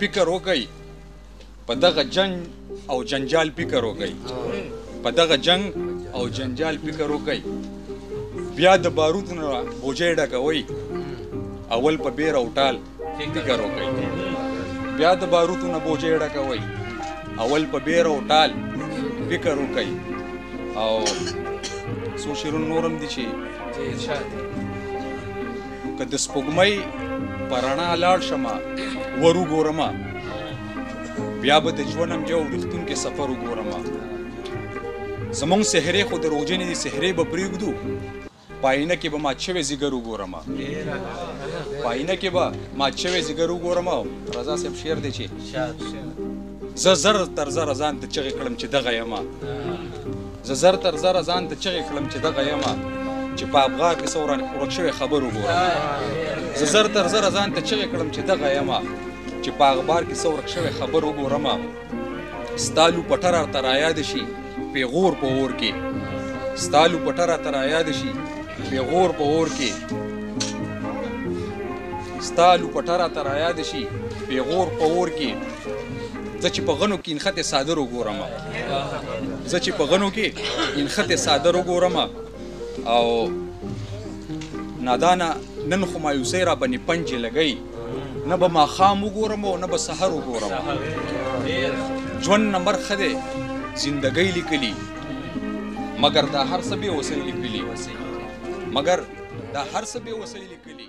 فکر وکړئ په دغه جنگ او جنجال فکر وکړئ په دغه جنگ او جنجال فکر وکړئ بیا د بارودو نه بوجۍ ډکوئ اول په بیر او ټال فکر وکړئ بیا د بارودو نه بوجۍ ډکوئ اول په بیر او ټال فکر وکړئ او څو شعرونه نور هم دي چې که د سپوږمۍ په رڼا لاړ شمه ور وګورمه بیا به د ژوند هم یو رښتونکی سفر وګورمه زمونږ سحرې خو دروغجنې دي سحرې به پرېږدو په آینه کې به مات شوی ځیګر وګورمه په آینه کې به مات شوی ځیګر وګورمه رضا صاحب شعر دی چې زه زر تر زره ځان ته چغې کړم چې دغه یمه زه زر تر زره ځان ته چغې کړم چې دغه یمه چې په افغار کې څه ورک شوی خبر وګورم زه زر تر زره ځان ته چغې کړم چې دغه یمه چې په اخبار کې څه ورک شوی خبر وګورم ستا لوپټه راته رایاد شي پیغور په اور کې ستا لوپټه راته رایاد شي پیغور په اور کې ستا لوپټه راته رایاد شي پیغور په اور کې زه چې په غنو کې نښتې صادر وګورم زه چې په غنو کې نښتې صادر وګورم او نادانه نن خو مایوسۍ را باندې پنجې لګئ نه به ماښام وګورم او نه به سحر وګورم ژوند نه مرخه دی زندګۍ لیکلي مګر دا هر څه بې وسۍ لیکلي مګر دا هر څه بې وسۍ لیکلي